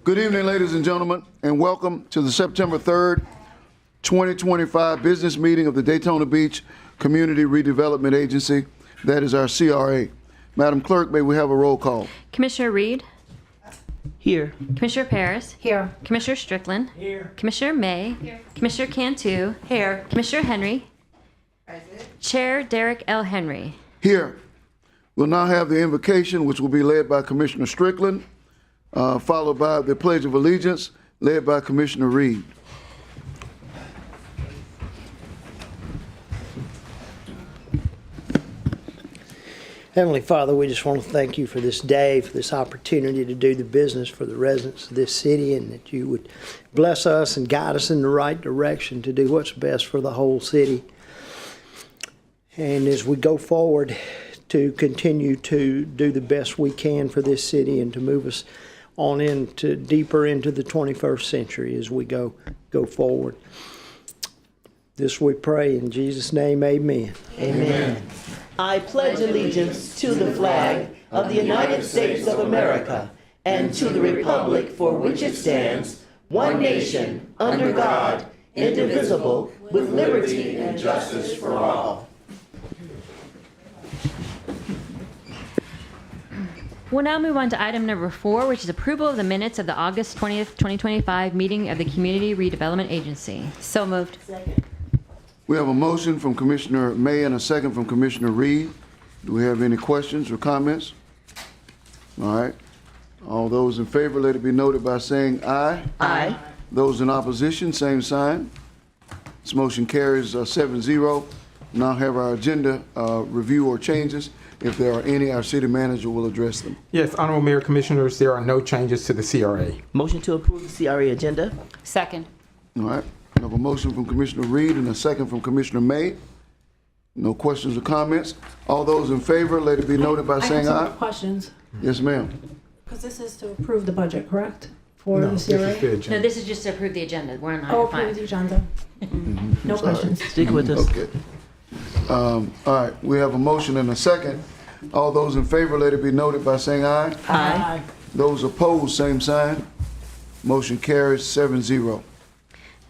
Good evening, ladies and gentlemen, and welcome to the September 3rd, 2025 business meeting of the Daytona Beach Community Redevelopment Agency. That is our CRA. Madam Clerk, may we have a roll call? Commissioner Reed? Here. Commissioner Paris? Here. Commissioner Strickland? Here. Commissioner May? Here. Commissioner Cantu? Here. Commissioner Henry? Present. Chair Derek L. Henry. Here. We'll now have the invocation, which will be led by Commissioner Strickland, followed by the Pledge of Allegiance, led by Commissioner Reed. Heavenly Father, we just want to thank you for this day, for this opportunity to do the business for the residents of this city, and that you would bless us and guide us in the right direction to do what's best for the whole city. And as we go forward, to continue to do the best we can for this city and to move us on into deeper into the 21st century as we go forward. This we pray in Jesus' name, amen. Amen. I pledge allegiance to the flag of the United States of America and to the republic for which it stands, one nation, under God, indivisible, with liberty and justice for all. We'll now move on to item number 4, which is approval of the minutes of the August 20th, 2025 meeting of the Community Redevelopment Agency. So moved. Second. We have a motion from Commissioner May and a second from Commissioner Reed. Do we have any questions or comments? All right. All those in favor, let it be noted by saying aye. Aye. Those in opposition, same sign. This motion carries 7-0. Now have our agenda review or changes. If there are any, our city manager will address them. Yes, Honorable Mayor, Commissioners, there are no changes to the CRA. Motion to approve the CRA agenda. Second. All right. We have a motion from Commissioner Reed and a second from Commissioner May. No questions or comments. All those in favor, let it be noted by saying I have aye. some questions, Yes, ma'am. because this is to approve the budget, correct? For No, the this CRA? is the No, agenda. this is just to approve the agenda. We're on Oh, item approve 5. the agenda. No questions. Stick with us. Okay. All right. We have a motion and a second. All those in favor, let it be noted by saying aye. Aye. Those opposed, same sign. Motion carries 7-0.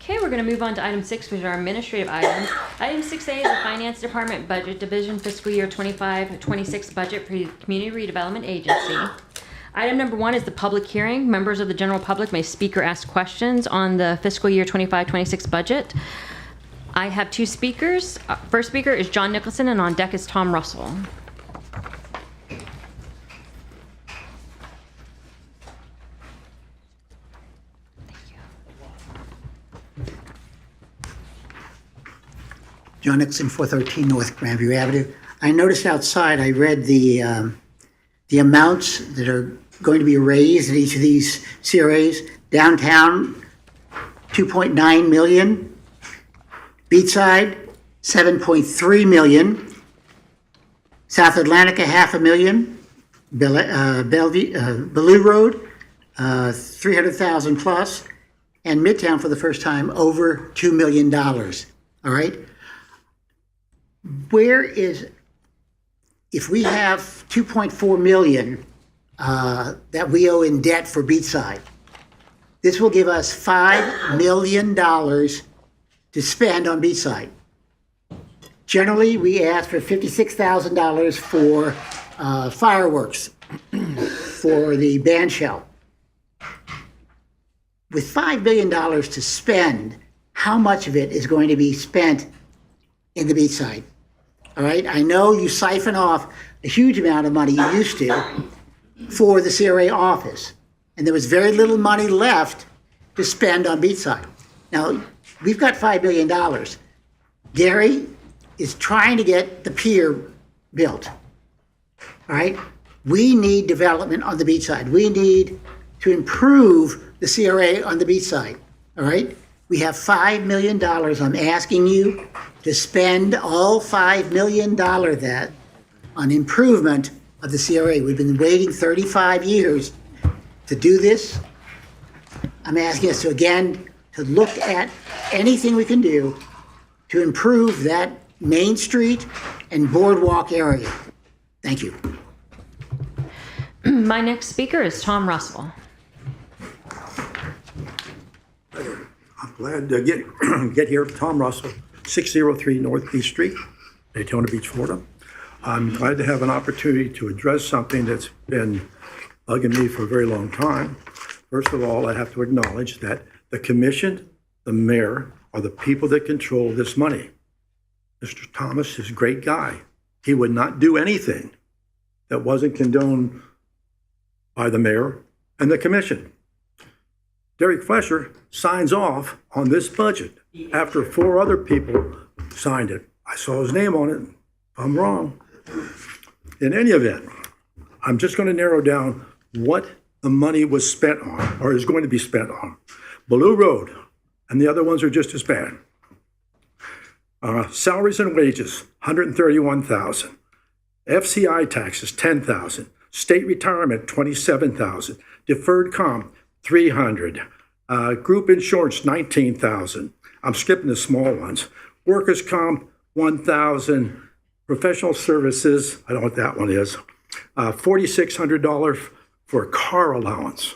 Okay, we're going to move on to item 6, which are our administrative items. Item 6A is the Finance Department Budget Division Fiscal Year 25-26 budget for the Community Redevelopment Agency. Item number 1 is the public hearing. Members of the general public may speak or ask questions on the fiscal year 25-26 budget. I have 2 speakers. First speaker is John Nicholson, and on deck is Tom Russell. John Nixon, 413 North Grandview Avenue. I noticed outside, I read the amounts that are going to be raised in each of these CRAs. Downtown, 2.9 million. Beachside, 7.3 million. South Atlantica, $500,000. Bellevue Road, 300,000 plus. And Midtown, for the first time, over $2 million. All right? If we have 2.4 million that we owe in debt for Beachside, this will give us $5 million to spend on Beachside. Generally, we ask for $56,000 for fireworks for the band shell. With $5 million to spend, how much of it is going to be spent in the Beachside? All right, I know you siphon off a huge amount of money you used to for the CRA office, and there was very little money left to spend on Beachside. Now, we've got $5 million. Gary is trying to get the pier built. All right, we need development on the Beachside. We need to improve the CRA on the Beachside. All right, we have $5 million. I'm asking you to spend all $5 million that on improvement of the CRA. We've been waiting 35 years to do this. I'm asking us to, again, to look at anything we can do to improve that Main Street and Boardwalk area. Thank you. My next speaker is Tom Russell. I'm glad to get here. Tom Russell, 603 North Beach Street, Daytona Beach, Florida. I'm glad to have an opportunity to address something that's been bugging me for a very long time. First of all, I have to acknowledge that the commission, the mayor, are the people that control this money. Mr. Thomas is a great guy. He would not do anything that wasn't condoned by the mayor and the commission. Derek Flesher signs off on this budget after 4 other people signed it. I saw his name on it. I'm wrong. In any event, I'm just going to narrow down what the money was spent on, or is going to be spent on. Blue Road, and the other ones are just as bad. Salaries and wages, $131,000. FCI taxes, $10,000. State retirement, $27,000. Deferred comp, $300. Group insurance, $19,000. I'm skipping the small ones. Workers' comp, $1,000. Professional services, I don't know what that one is. $4,600 for a car allowance.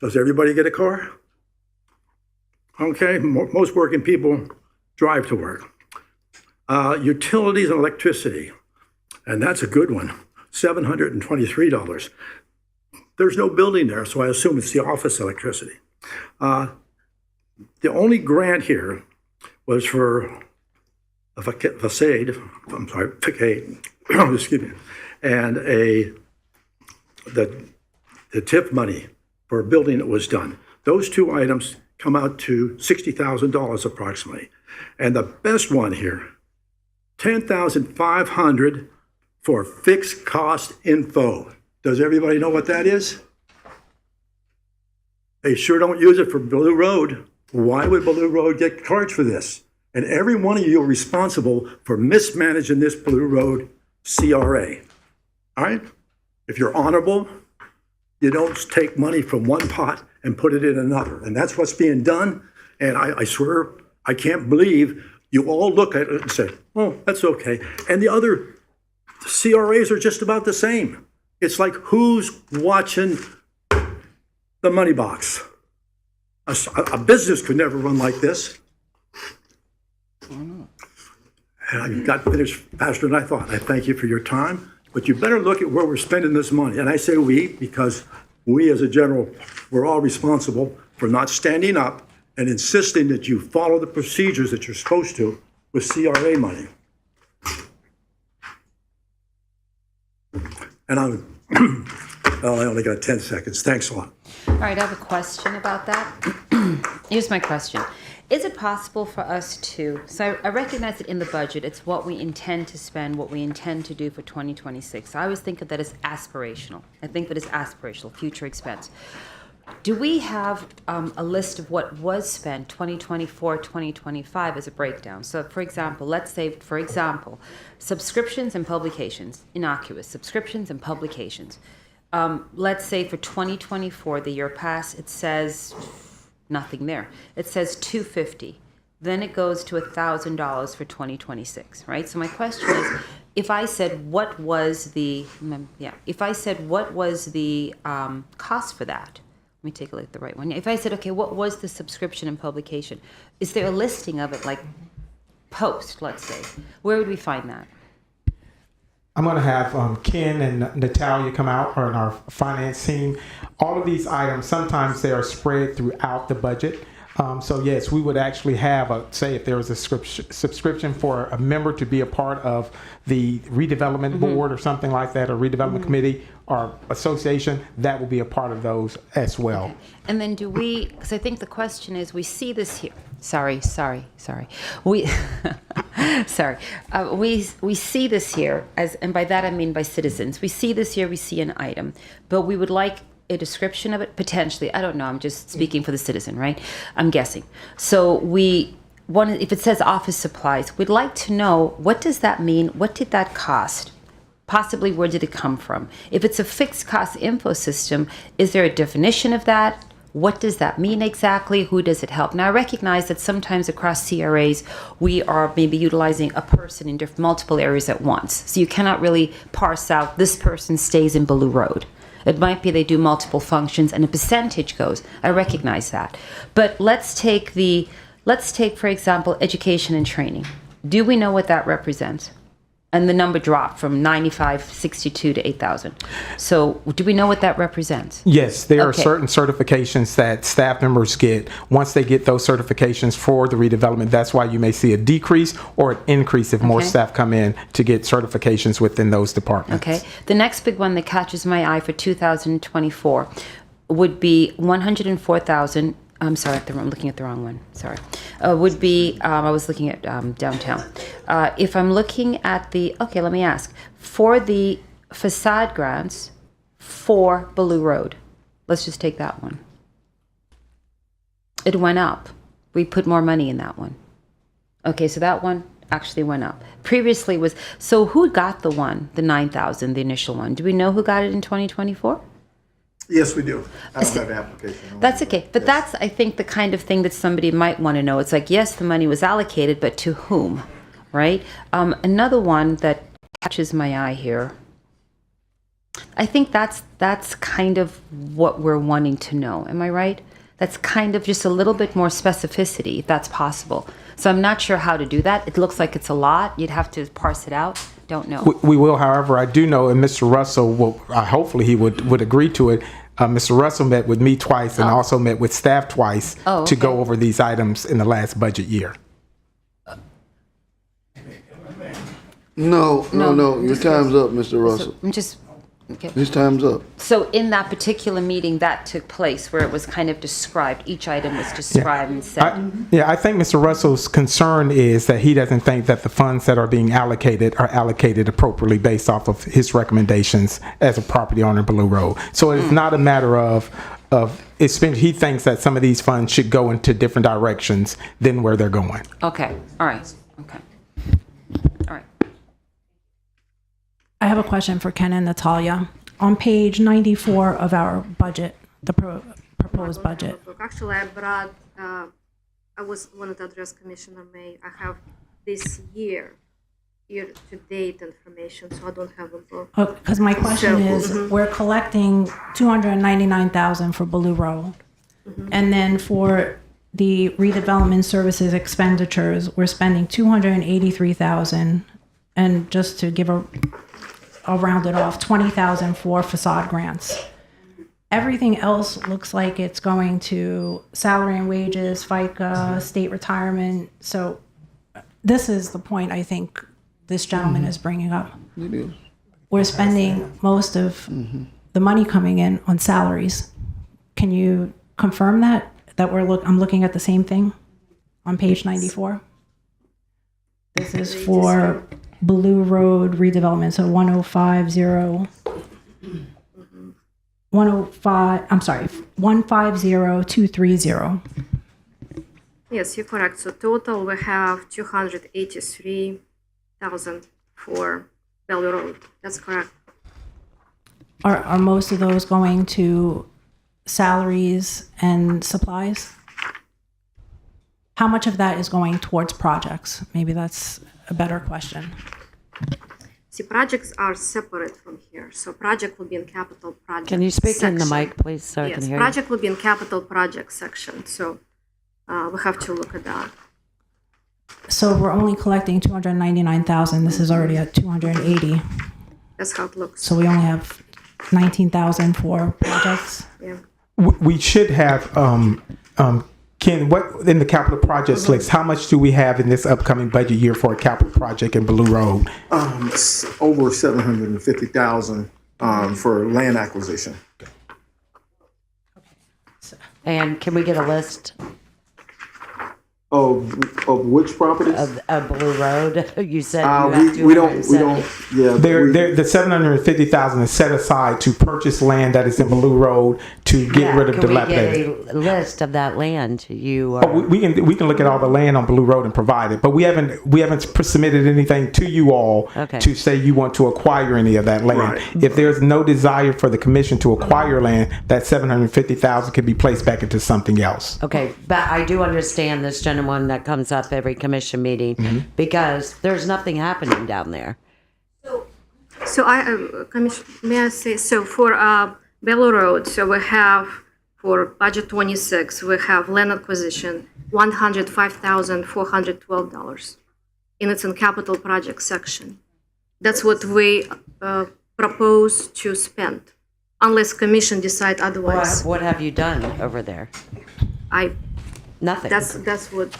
Does everybody get a car? Okay, most working people drive to work. Utilities and electricity, and that's a good one, $723. There's no building there, so I assume it's the office electricity. The only grant here was for a facade, excuse me, and the TIF money for a building that was done. Those 2 items come out to $60,000 approximately. And the best one here, $10,500 for fixed cost info. Does everybody know what that is? They sure don't use it for Blue Road. Why would Blue Road get charged for this? And every one of you are responsible for mismanaging this Blue Road CRA. All right? If you're honorable, you don't take money from one pot and put it in another. And that's what's being done. And I swear, I can't believe you all look at it and say, oh, that's okay. And the other CRAs are just about the same. It's like, who's watching the money box? A business could never run like this. And I got finished faster than I thought. I thank you for your time, but you better look at where we're spending this money. And I say we because we as a general, we're all responsible for not standing up and insisting that you follow the procedures that you're supposed to with CRA money. And oh, I only got 10 seconds. Thanks a lot. All right, I have a question about that. Here's my question. Is it possible for us to, so I recognize that in the budget, it's what we intend to spend, what we intend to do for 2026. I always think of that as aspirational. I think that is aspirational, future expense. Do we have a list of what was spent 2024, 2025 as a breakdown? So for example, let's say, for example, subscriptions and publications, innocuous, subscriptions and publications. Let's say for 2024, the year past, it says nothing there. It says $250. Then it goes to $1,000 for 2026, right? So my question is, if I said what was the, cost for that? Let me take a look at the right one. If I said, okay, what was the subscription and publication? Is there a listing of it, like post, let's say? Where would we find that? I'm going to have Ken and Natalia come out, or in our finance team. All of these items, sometimes they are spread throughout the budget. So yes, we would actually have say if there was a subscription for a member to be a part of the redevelopment board or something like that, or redevelopment committee or association, that will be a part of those as well. Okay. And then do we, because I think the question is, we see this here. Sorry. We we see this here as, and by that I mean by citizens. We see this here, we see an item, but we would like a description of it, potentially. I don't know, I'm just speaking for the citizen, right? I'm guessing. So if it says office supplies, we'd like to know, what does that mean? What did that cost? Possibly, where did it come from? If it's a fixed cost info system, is there a definition of that? What does that mean exactly? Who does it help? Now, I recognize that sometimes across CRAs, we are maybe utilizing a person in multiple areas at once. So you cannot really parse out, this person stays in Blue Road. It might be they do multiple functions and a percentage goes. I recognize that. But let's take, for example, education and training. Do we know what that represents? And the number dropped from 9562 to 8,000. So do we know what that represents? Yes, there are Okay. certain certifications that staff members get. Once they get those certifications for the redevelopment, that's why you may see a decrease or an increase if more Okay. staff come in to get certifications within those departments. Okay. The next big one that catches my eye for 2024 would be 104,000. I'm sorry, I'm looking at the wrong one. Sorry. Would be, I was looking at downtown. If I'm looking at okay, let me ask. For the facade grants for Ballou Road, let's just take that one. It went up. We put more money in that one. Okay, so that one actually went up. Previously so who got the 9,000, the initial one? Do we know who got it in 2024? Yes, we do. I don't have the application. That's okay. But that's, I think, the kind of thing that somebody might want to know. It's like, yes, the money was allocated, but to whom, right? Another one that catches my eye here, I think that's kind of what we're wanting to know. Am I right? That's kind of just a little bit more specificity, if that's possible. So I'm not sure how to do that. It looks like it's a lot. You'd have to parse it out. Don't know. We will, however, I do know, and Mr. Russell will, hopefully he would agree to it. Mr. Russell met with me twice and also met with staff twice to go over these items in the last budget year. No. Your time's up, Mr. Russell. I'm just, okay. His time's up. So in that particular meeting, that took place where it was kind of described, each item was described and said. I think Mr. Russell's concern is that he doesn't think that the funds that are being allocated are allocated appropriately based off of his recommendations as a property owner in Ballou Road. So it's not a matter of he thinks that some of these funds should go into different directions than where they're going. Okay, all right, okay. All right. I have a question for Ken and Natalia. On page 94 of our budget, the proposed budget, Actually, I wanted to address Commissioner May. I have this year-to-date information, so I don't have a book. because my question is, we're collecting $299,000 for Ballou Road. And then for the redevelopment services expenditures, we're spending $283,000. And just to give I'll round it off, $20,000 for facade grants. Everything else looks like it's going to salary and wages, FICA, state retirement. So this is the point I think this gentleman is bringing up. It is. We're spending most of the money coming in on salaries. Can you confirm that I'm looking at the same thing on page 94? This is for Ballou Road redevelopment, so 150230. Yes, you're correct. So total, we have 283,000 for Bellevue Road. That's correct. Are most of those going to salaries and supplies? How much of that is going towards projects? Maybe that's a better question. See, projects are separate from here. So project will be in capital project. Can you speak in the section. mic, please, so I can Yes, hear project will be in capital project section. So we have to look at that. So we're only collecting 299,000. This is already at 280. That's how it looks. So we only have 19,000 for projects. Yeah. We should have, Ken, what in the capital projects list, how much do we have in this upcoming budget year for a capital project in Ballou Road? It's over $750,000 for land acquisition. And can we get a list Of which properties? of Blue Road? You said you have We don't, 270. yeah. The $750,000 is set aside to purchase land that is in Ballou Road to get rid of dilapidated. Can we get a list of that land? We can look at all the land on Ballou Road and provide it, but we haven't submitted anything to you all to say you want to acquire any of that land. Right. If there's no desire for the commission to acquire land, that $750,000 can be placed back into something else. Okay, but I do understand this gentleman that comes up every commission meeting because there's nothing happening down there. So I, Commissioner, may I say, so for Bellow Road, so we have for budget 26, we have land acquisition, $105,412. And it's in capital project section. That's what we propose to spend, unless commission decide otherwise. What have you done over there? Nothing. That's what,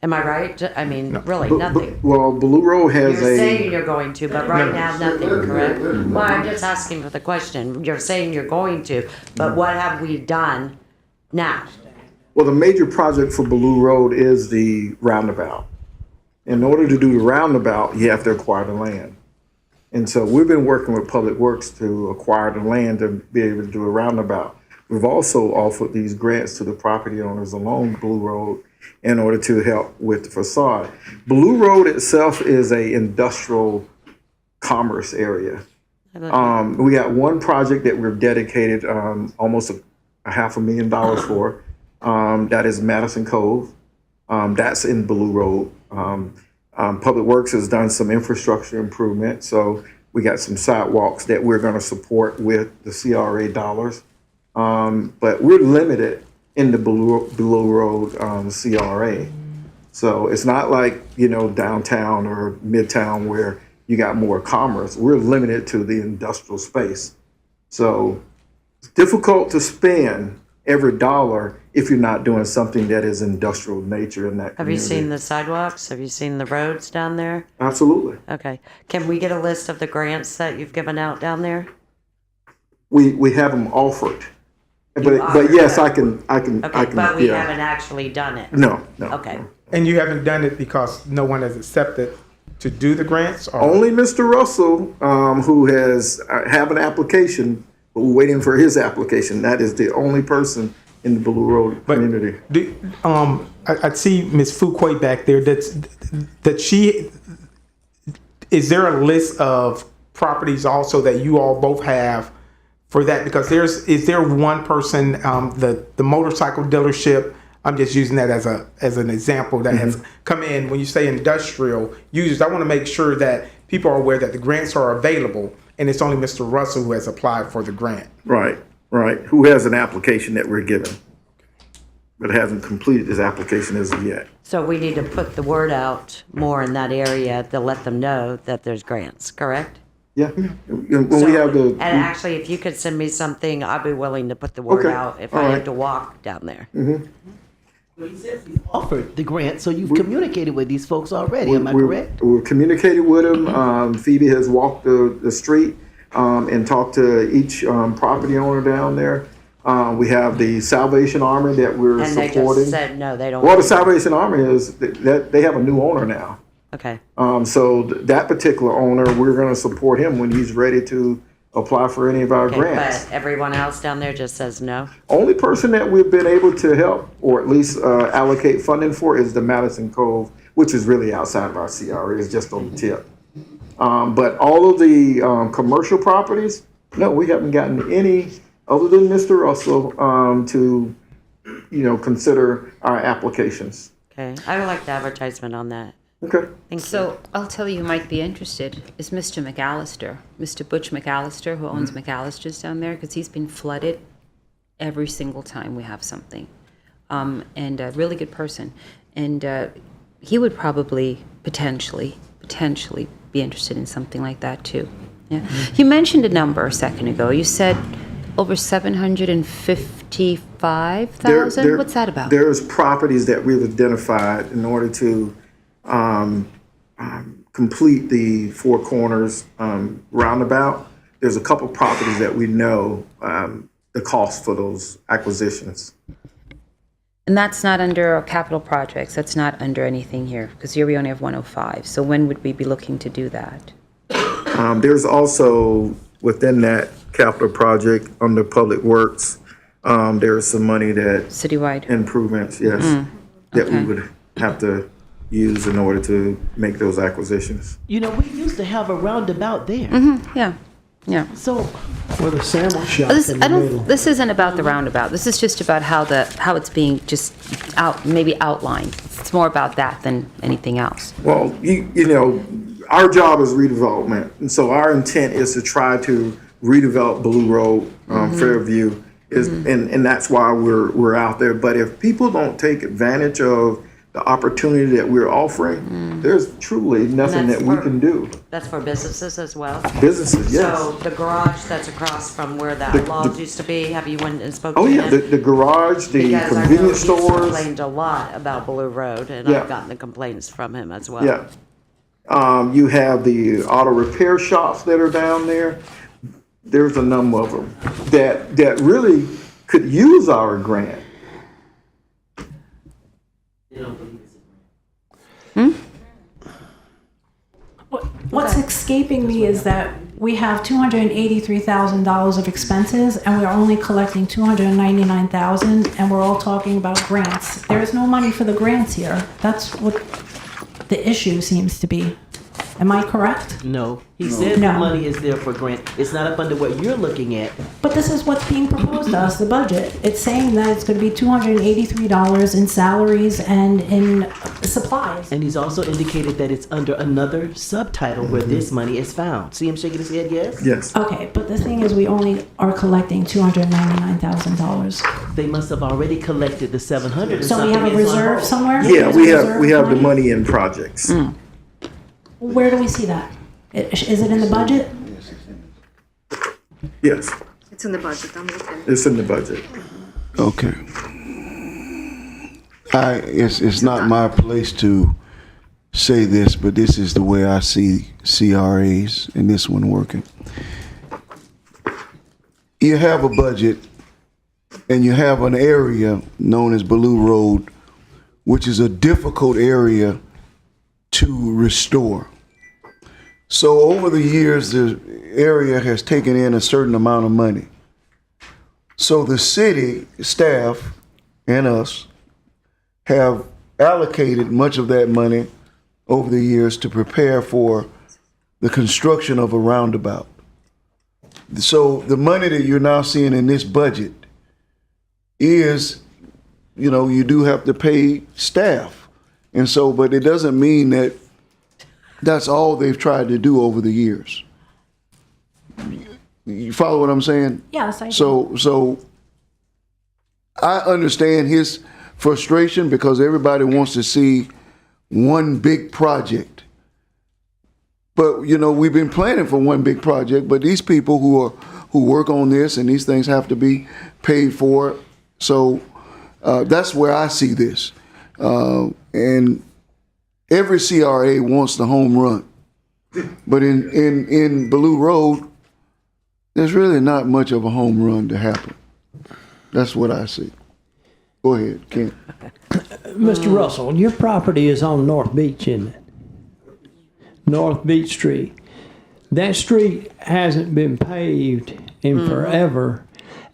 Am I right? I mean, really, nothing. Well, Blue Road has You're a, saying you're going to, but right now, nothing, correct? Well, I'm just asking for the question. You're saying you're going to, but what have we done now? well, the major project for Blue Road is the roundabout. In order to do the roundabout, you have to acquire the land. And so we've been working with Public Works to acquire the land to be able to do a roundabout. We've also offered these grants to the property owners along Blue Road in order to help with the facade. Blue Road itself is a industrial commerce area. We got one project that we've dedicated almost a $500,000 for. That is Madison Cove. That's in Blue Road. Public Works has done some infrastructure improvement, so we got some sidewalks that we're going to support with the CRA dollars. But we're limited in the Blue Road CRA. So it's not like, downtown or midtown where you got more commerce. We're limited to the industrial space. So it's difficult to spend every dollar if you're not doing something that is industrial nature in that community. Have you seen the sidewalks? Have you seen the roads down there? Absolutely. Okay. Can we get a list of the grants that you've given out down there? We have them offered. But yes, I can. Okay, but we haven't actually done it. No. Okay. And you haven't done it because no one has accepted to do the grants? Or? Only Mr. Russell, who has have an application, but we're waiting for his application. That is the only person in the Blue Road community. I see Ms. Fuquay back there. Is there a list of properties also that you all both have for that? Because is there one person, the motorcycle dealership, I'm just using that as an example that has come in. When you say industrial users, I want to make sure that people are aware that the grants are available, and it's only Mr. Russell who has applied for the grant. Right. Who has an application that we're given, but hasn't completed his application as of yet. So we need to put the word out more in that area to let them know that there's grants, correct? Yeah. When we have the. And actually, if you could send me something, I'd be willing to put the word out if I had to walk down there. He says he's offered the grant, so you've communicated with these folks already, am I correct? We've communicated with them. Phoebe has walked the street and talked to each property owner down there. We have the Salvation Army that we're And they supporting. just said, no, they don't. Well, the Salvation Army is that they have a new owner now. Okay. So that particular owner, we're going to support him when he's ready to apply for any of our Okay, grants. but everyone else down there just says no? Only person that we've been able to help or at least allocate funding for is the Madison Cove, which is really outside of our CRA. It's just on the tip. But all of the commercial properties, no, we haven't gotten any other than Mr. Russell to, consider our applications. Okay. I would like the advertisement on that. Okay. So I'll tell you who might be interested is Mr. McAllister, Mr. Butch McAllister, who owns McAllister's down there, because he's been flooded every single time we have something. And a really good person. And he would probably potentially be interested in something like that too. Yeah. You mentioned a number a second ago. You said over 755,000? What's that about? There's properties that we've identified in order to complete the Four Corners roundabout. There's a couple properties that we know the cost for those acquisitions. And that's not under capital projects, that's not under anything here, because here we only have 105. So when would we be looking to do that? There's also, within that capital project, under Public Works, there's some money that. Citywide? Improvements, yes, that we would have to use in order to make those acquisitions. We used to have a roundabout there. Yeah. So, With a sandwich shop This, in the middle. this isn't about the roundabout. This is just about how it's being just maybe outlined. It's more about that than anything else. Well, our job is redevelopment, and so our intent is to try to redevelop Blue Road, Fairview, and that's why we're out there. But if people don't take advantage of the opportunity that we're offering, there's truly nothing that we can do. That's for businesses as well? Businesses, yes. So the garage that's across from where that lodge used to be, have you went and spoken Oh to yeah, him? the garage, the Because I know convenience he's stores. complained a lot about Blue Road, and Yeah. I've gotten the complaints from him as well. Yeah. You have the auto repair shops that are down there. There's a number of them that really could use our grant. What's escaping me is that we have $283,000 of expenses and we're only collecting $299,000 and we're all talking about grants. There is no money for the grants here. That's what the issue seems to be. Am I correct? No, he said No. the money is there for grant. It's not up under what you're looking at. But this is what's being proposed to us, the budget. It's saying that it's going to be $283 in salaries and in supplies. And he's also indicated that it's under another subtitle where this money is found. See him shaking his head, yes? Yes. Okay, but the thing is we only are collecting $299,000. They must have already collected the 700 and So we something have a is on reserve hold. somewhere? Yeah, There's we a have reserve the money in projects. Where do we see that? Is it in the budget? Yes, It's in the budget, I'm looking. it's in the budget. Okay. It's not my place to say this, but this is the way I see CRAs and this one working. You have a budget and you have an area known as Bellew Road, which is a difficult area to restore. So over the years, the area has taken in a certain amount of money. So the city staff and us have allocated much of that money over the years to prepare for the construction of a roundabout. So the money that you're now seeing in this budget is, you do have to pay staff. And so, but it doesn't mean that that's all they've tried to do over the years. You follow what I'm saying? Yes, I do. So I understand his frustration because everybody wants to see one big project. But we've been planning for one big project, but these people who work on this and these things have to be paid for. So that's where I see this. And every CRA wants the home run. But in Bellew Road, there's really not much of a home run to happen. That's what I see. Go ahead, Ken. Mr. Russell, your property is on North Beach, isn't it? North Beach Street. That street hasn't been paved in forever.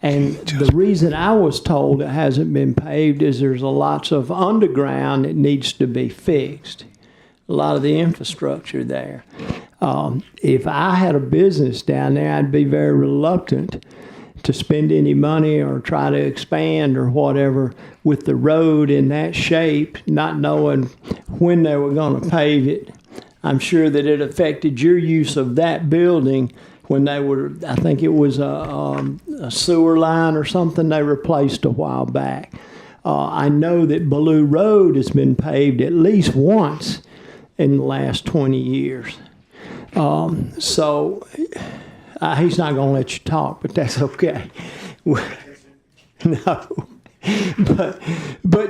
And the reason I was told it hasn't been paved is there's lots of underground that needs to be fixed. A lot of the infrastructure there. If I had a business down there, I'd be very reluctant to spend any money or try to expand or whatever with the road in that shape, not knowing when they were going to pave it. I'm sure that it affected your use of that building when they were, I think it was a sewer line or something they replaced a while back. I know that Bellew Road has been paved at least once in the last 20 years. So he's not going to let you talk, but that's okay. No. But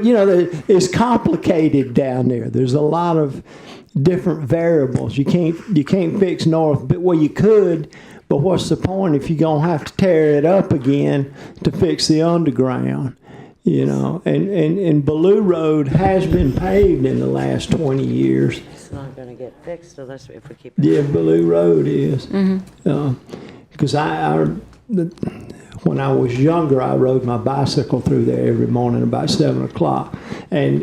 it's complicated down there. There's a lot of different variables. You can't fix North, well, you could, but what's the point if you're going to have to tear it up again to fix the underground? And Bellew Road has been paved in the last 20 years. It's not going to get fixed unless if we keep it. Yeah, Bellew Road is. Because when I was younger, I rode my bicycle through there every morning about 7 o'clock. And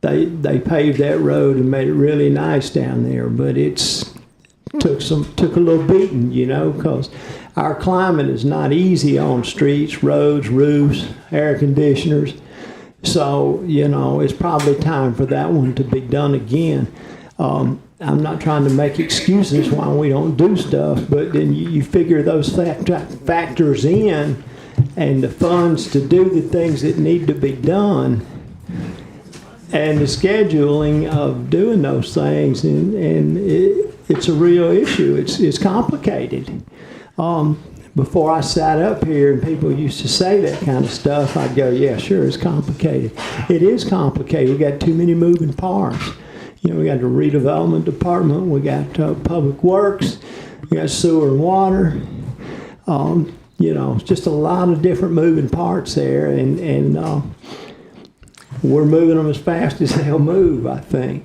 they paved that road and made it really nice down there. But took a little beating, because our climate is not easy on streets, roads, roofs, air conditioners. So, it's probably time for that one to be done again. I'm not trying to make excuses why we don't do stuff, but then you figure those factors in and the funds to do the things that need to be done and the scheduling of doing those things, and it's a real issue. It's complicated. Before I sat up here and people used to say that kind of stuff, I'd go, yeah, sure, it's complicated. It is complicated. We got too many moving parts. We got the redevelopment department, we got public works, we got sewer and water. Just a lot of different moving parts there, and we're moving them as fast as they'll move, I think.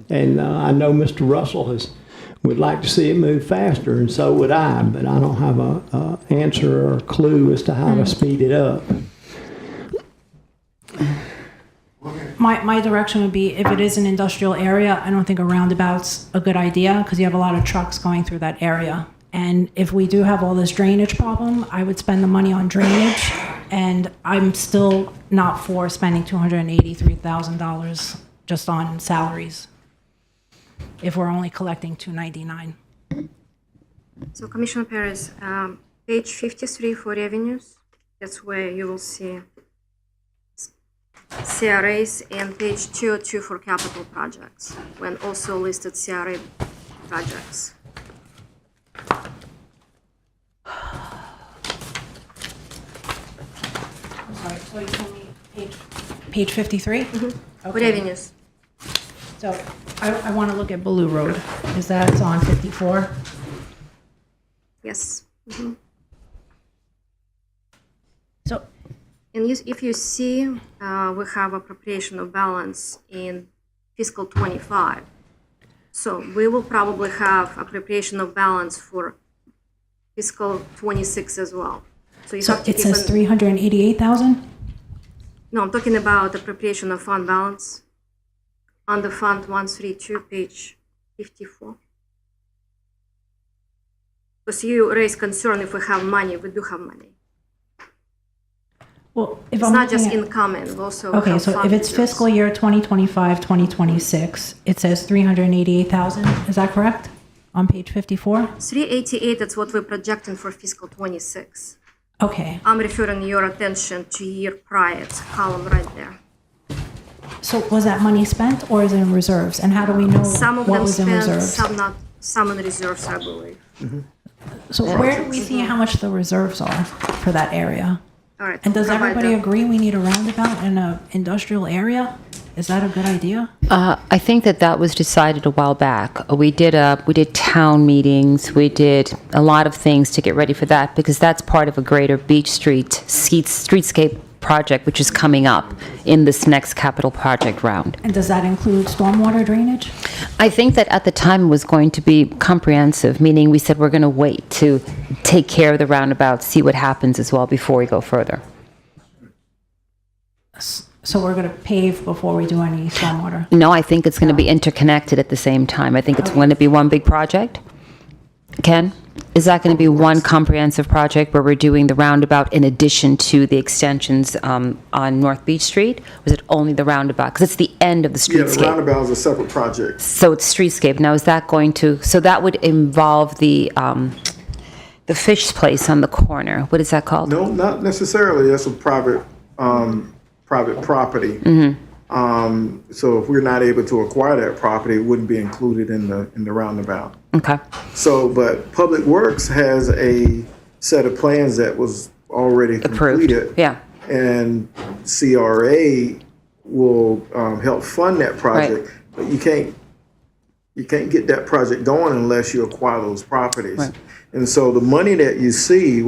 And I know Mr. Russell would like to see it move faster, and so would I, but I don't have a answer or a clue as to how to speed it up. My direction would be, if it is an industrial area, I don't think a roundabout's a good idea because you have a lot of trucks going through that area. And if we do have all this drainage problem, I would spend the money on drainage, and I'm still not for spending $283,000 just on salaries if we're only collecting $299. So Commissioner Perez, page 53 for revenues, that's where you will see CRAs, and page 202 for capital projects, when also listed CRA projects. I'm sorry, so you told me page 53? For revenues. So I want to look at Blue Road. Is that on 54? Yes. So And if you see, we have appropriation of balance in fiscal 25. So we will probably have appropriation of balance for fiscal 26 as well. So you have to it keep says in, 388,000? no, I'm talking about appropriation of fund balance on the fund 132, page 54. Because you raise concern if we have money, we do have money. Well, if It's I'm not just looking at- incoming, we also Okay, have so fund if it's reserves. fiscal year 2025, 2026, it says 388,000, is that correct? On page 54? 388, that's what we're projecting for fiscal 26. Okay, I'm referring your attention to year prior, it's a column right there. so was that money spent or is it in reserves? And how do we know Some of what them was in spent, reserves? some not, some in reserves, I believe. So where do we see how much the reserves are for that area? All right. And does we'll provide everybody that. agree we need a roundabout in an industrial area? Is that a good idea? I think that was decided a while back. We did town meetings. We did a lot of things to get ready for that because that's part of a greater Beach Street streetscape project, which is coming up in this next capital project round. And does that include stormwater drainage? I think that at the time it was going to be comprehensive, meaning we said we're going to wait to take care of the roundabout, see what happens as well before we go further. So we're going to pave before we do any stormwater? No, I think it's going to be interconnected at the same time. I think it's going to be one big project. Ken, is that going to be one comprehensive project where we're doing the roundabout in addition to the extensions on North Beach Street? Or is it only the roundabout? Because it's the end of the Yeah, the streetscape. roundabout is a separate project. So it's streetscape. Now, is that going to, so that would involve the fish place on the corner. What is that called? No, not necessarily. That's a private property. So if we're not able to acquire that property, it wouldn't be included in the roundabout. Okay. So, but Public Works has a set of plans that was already Approved. completed. Yeah. And CRA will help fund that project. But you can't get that project going unless you acquire those properties. Right. And so the money that you see,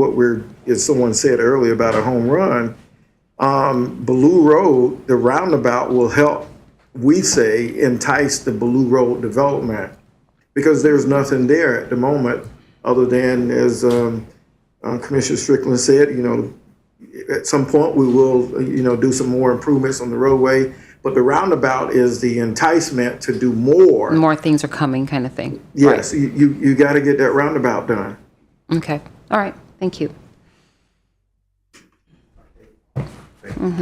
as someone said earlier about a home run, Blue Road, the roundabout will help, we say, entice the Blue Road development because there's nothing there at the moment other than, as Commissioner Strickland said, at some point we will, do some more improvements on the roadway, but the roundabout is the enticement to do more. More things are coming kind of thing. Yes, you got to get that roundabout done. Okay. All right. Thank you.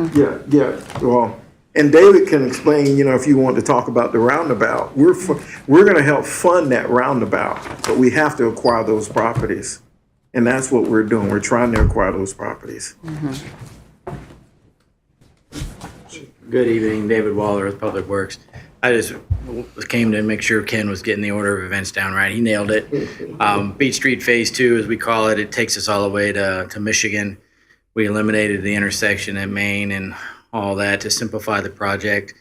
Yeah, well, And David can explain, if you want to talk about the roundabout, we're going to help fund that roundabout, but we have to acquire those properties. And that's what we're doing. We're trying to acquire those properties. Good evening, David Waller with Public Works. I just came to make sure Ken was getting the order of events down right. He nailed it. Beach Street Phase 2, as we call it, it takes us all the way to Michigan. We eliminated the intersection at Maine and all that to simplify the project.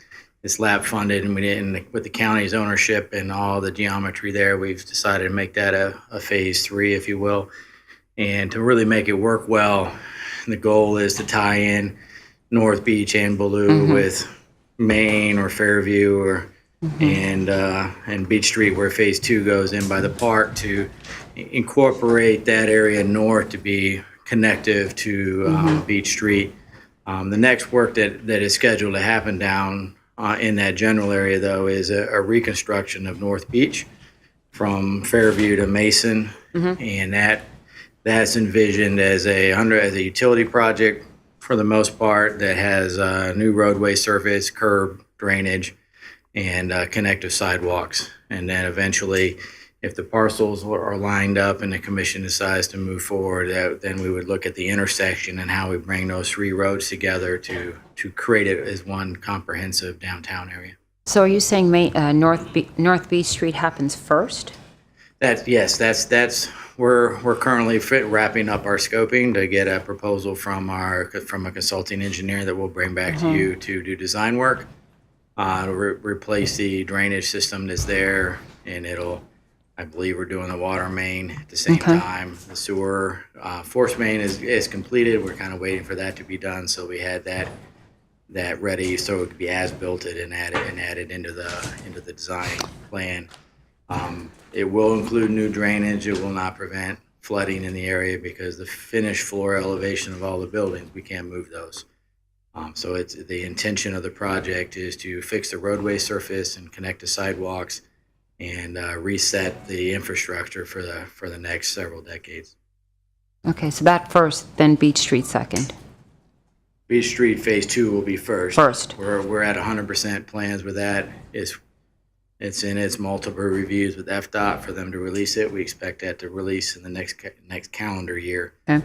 It's lap funded, and we didn't, with the county's ownership and all the geometry there, we've decided to make that a Phase 3, if you will. And to really make it work well, the goal is to tie in North Beach and Ballou with Maine or Fairview or and Beach Street, where Phase 2 goes in by the park, to incorporate that area north to be connective to Beach Street. The next work that is scheduled to happen down in that general area, though, is a reconstruction of North Beach from Fairview to Mason, and that's envisioned as a utility project for the most part, that has new roadway surface, curb, drainage, and connective sidewalks. And then eventually, if the parcels are lined up and the commission decides to move forward, then we would look at the intersection and how we bring those three roads together to create it as one comprehensive downtown area. So are you saying North Beach Street happens first? That's we're currently wrapping up our scoping to get a proposal from a consulting engineer that we'll bring back to you to do design work, to replace the drainage system that's there, and I believe we're doing the water main at the same time. The sewer force main is completed. We're kind of waiting for that to be done, so we had that ready so it could be as-built and added into the design plan. It will include new drainage. It will not prevent flooding in the area because the finished floor elevation of all the buildings, we can't move those. So it's the intention of the project is to fix the roadway surface and connect the sidewalks and reset the infrastructure for the next several decades. Okay, so that first, then Beach Street second. Beach Street Phase 2 will be first. We're at 100% plans with that. It's in its multiple reviews with FDOT for them to release it. We expect that to release in the next calendar year and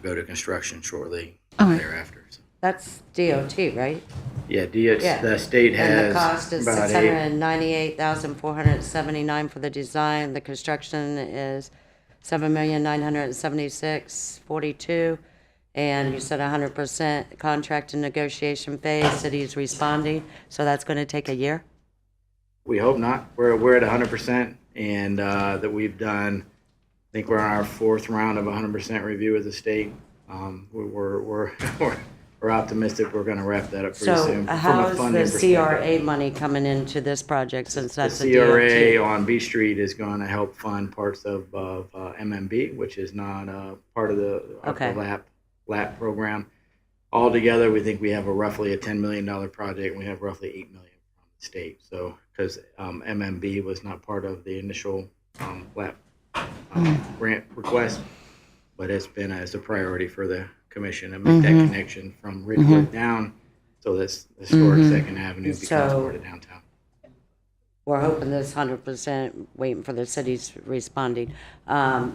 go to construction shortly thereafter. So. That's DOT, right? Yeah, the state has And the cost is about $698,479 for the design. The construction is $7,976,042. And you said 100% contract and negotiation phase. City's responding, so that's going to take a year. We hope not. We're at 100%, and that we've done. I think we're on our fourth round of 100% review with the state. We're optimistic we're going to wrap that up pretty soon. So how is the CRA money coming into this project since that's the CRA on B Street is going to help fund parts of MMB, which is not part of the LAP program. Altogether, we think we have roughly a $10 million project, and we have roughly $8 million from the state. So because MMB was not part of the initial LAP grant request, but it's been as a priority for the commission to make that connection from Ridgewood down, so this historic Second Avenue becomes part of downtown. We're hoping this 100%, waiting for the city's responding.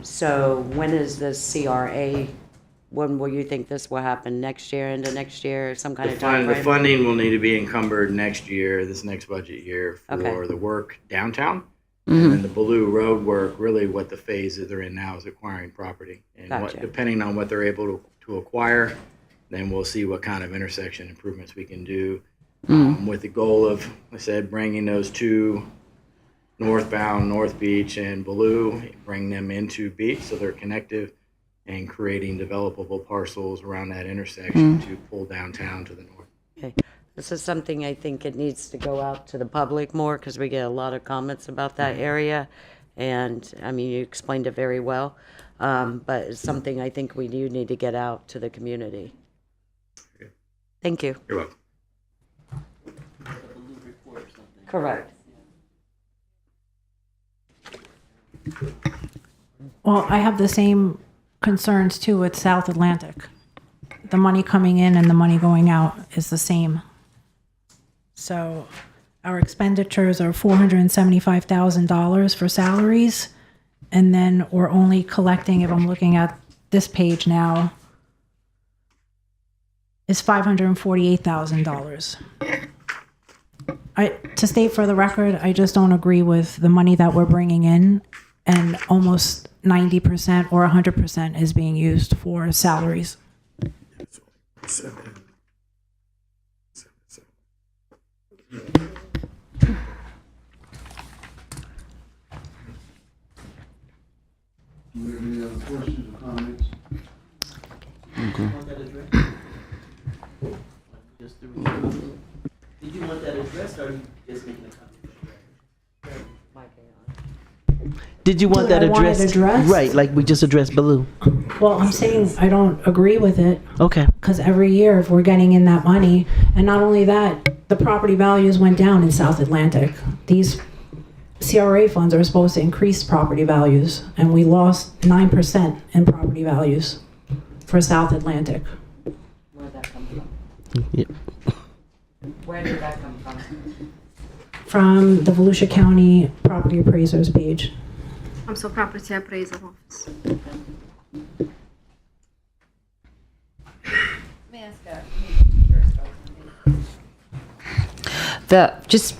So when is the CRA? When will you think this will happen? Next year, into next year, some kind of time frame? The funding will need to be encumbered next year, this next budget year, for the work downtown. And then the Ballou Road work, really what the phase that they're in now is acquiring property. And depending on what they're able to acquire, then we'll see what kind of intersection improvements we can do with the goal of, I said, bringing those two northbound, North Beach and Ballou, bring them into Beach so they're connective, and creating developable parcels around that intersection to pull downtown to the north. Okay. This is something I think it needs to go out to the public more because we get a lot of comments about that area. And I mean, you explained it very well, but it's something I think we do need to get out to the community. Okay. Thank you. You're welcome. Correct. Well, I have the same concerns too with South Atlantic. The money coming in and the money going out is the same. So our expenditures are $475,000 for salaries. And then we're only collecting, if I'm looking at this page now, is $548,000. To state for the record, I just don't agree with the money that we're bringing in, and almost 90% or 100% is being used for salaries. Any other questions or comments? Okay. Did you want that addressed, or are you just making a comment? Did you want Do that I want it addressed? addressed? Right, like we just addressed Baloo. Well, I'm saying I don't agree with it. Okay. Because every year, if we're getting in that money, and not only that, the property values went down in South Atlantic. These CRA funds are supposed to increase property values, and we lost 9% in property values for South Atlantic. Where did that come from? Yep. Where did that come from? From the Volusia County Property Appraisers page. I'm so property appraisal office.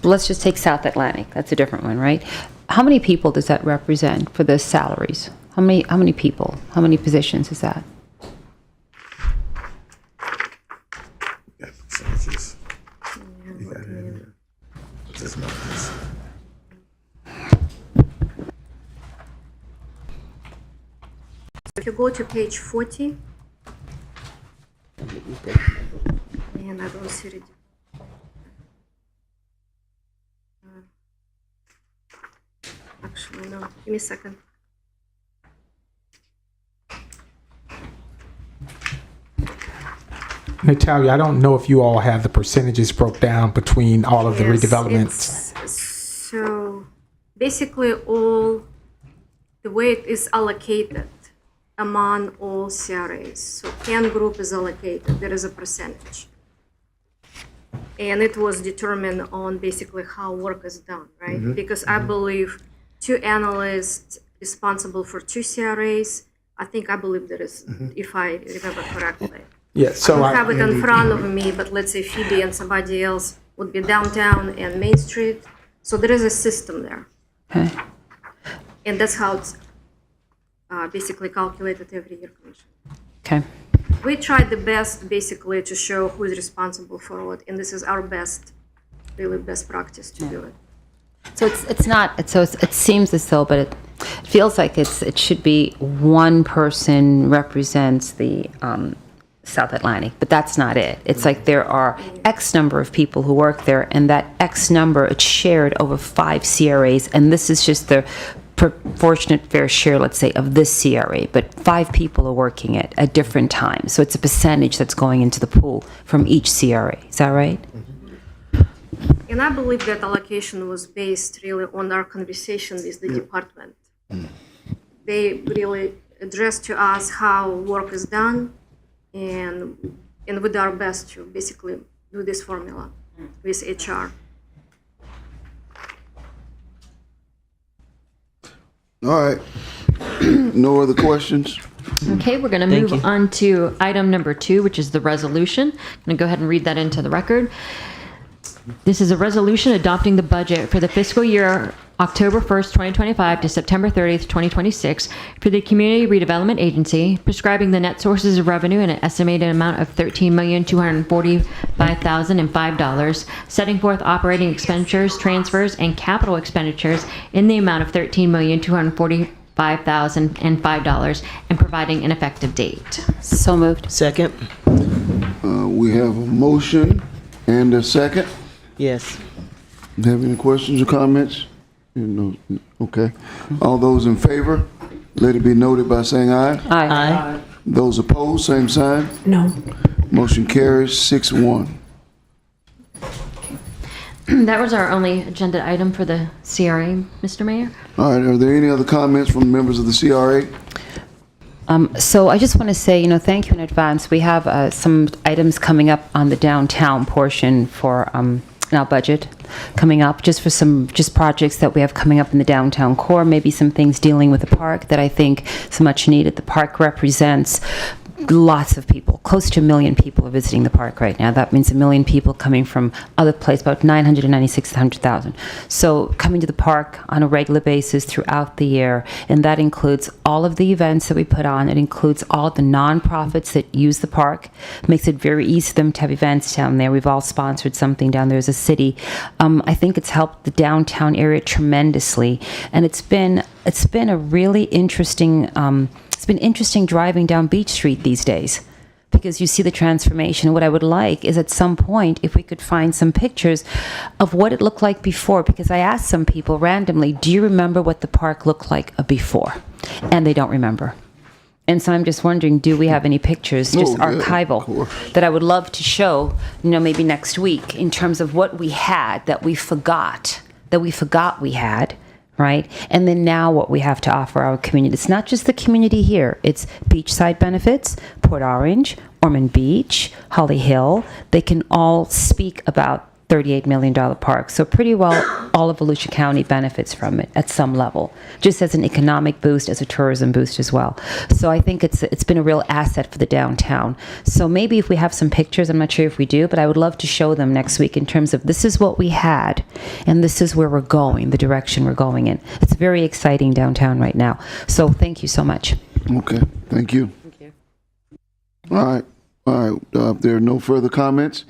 Let's just take South Atlantic. That's a different one, right? How many people does that represent for the salaries? How many people? How many positions is that? If you go to page 40, and I don't see it. Actually, no. Give me a second. Natalia, I don't know if you all have the percentages broke down between all of the Yes, redevelopments. So basically, all the way it is allocated among all CRAs. So 10 group is allocated. There is a percentage. And it was determined on basically how work is done, right? Because I believe 2 analysts responsible for 2 CRAs. I believe there is, if I remember correctly. Yeah, so I don't have it in front of me, but let's say Phoebe and somebody else would be downtown and Main Street. So there is a system there. Okay. And that's how it's basically calculated every year, Commissioner. Okay. We tried the best basically to show who is responsible for what, and this is our best, really best practice to do it. So it's not. So it seems as though, but it feels like it should be one person represents the South Atlantic, but that's not it. It's like there are X number of people who work there, and that X number it's shared over 5 CRAs, and this is just the proportionate fair share, let's say, of this CRA, but 5 people are working it at different times. So it's a percentage that's going into the pool from each CRA. Is that right? And I believe that allocation was based really on our conversation with the department. They really addressed to us how work is done, and we did our best to basically do this formula with HR. All right. No other questions? Okay, we're going to move on to item number 2, which is the resolution. I'm going to go ahead and read that into the record. This is a resolution adopting the budget for the fiscal year October 1st, 2025 to September 30th, 2026 for the Community Redevelopment Agency, prescribing the net sources of revenue in an estimated amount of $13,245,005, setting forth operating expenditures, transfers, and capital expenditures in the amount of $13,245,005, and providing an effective date. So moved. Second? We have a motion and a second. Yes. Have any questions or comments? No. Okay. All those in favor, let it be noted by saying aye. Aye. Those opposed, same sign. No. Motion carries 6-1. That was our only agenda item for the CRA, Mr. Mayor. All right, are there any other comments from members of the CRA? So I just want to say, thank you in advance. We have some items coming up on the downtown portion for in our budget coming up, just for some projects that we have coming up in the downtown core, maybe some things dealing with the park that I think is much needed. The park represents lots of people. Close to 1 million people are visiting the park right now. That means 1 million people coming from other places, about 996,000. So coming to the park on a regular basis throughout the year, and that includes all of the events that we put on. It includes all the nonprofits that use the park. Makes it very easy for them to have events down there. We've all sponsored something down there as a city. I think it's helped the downtown area tremendously, and it's been a really interesting. It's been interesting driving down Beach Street these days, because you see the transformation. What I would like is at some point, if we could find some pictures of what it looked like before, because I asked some people randomly, do you remember what the park looked like before? And they don't remember. And so I'm just wondering, do we have any pictures, just archival, that I would love to show, maybe next week, in terms of what we had that we forgot we had, right? And then now what we have to offer our community. It's not just the community here. It's beachside benefits, Port Orange, Ormond Beach, Holly Hill. They can all speak about $38 million park. So pretty well all of Volusia County benefits from it at some level, just as an economic boost, as a tourism boost as well. So I think it's been a real asset for the downtown. So maybe if we have some pictures, I'm not sure if we do, but I would love to show them next week in terms of this is what we had and this is where we're going, the direction we're going in. It's very exciting downtown right now. So thank you so much. Okay, thank you. Thank you. All right. If there are no further comments.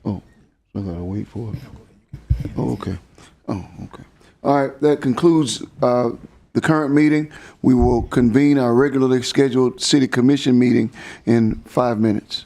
Oh, I gotta wait for it. Oh, okay. Oh, okay. All right, that concludes the current meeting. We will convene our regularly scheduled city commission meeting in 5 minutes.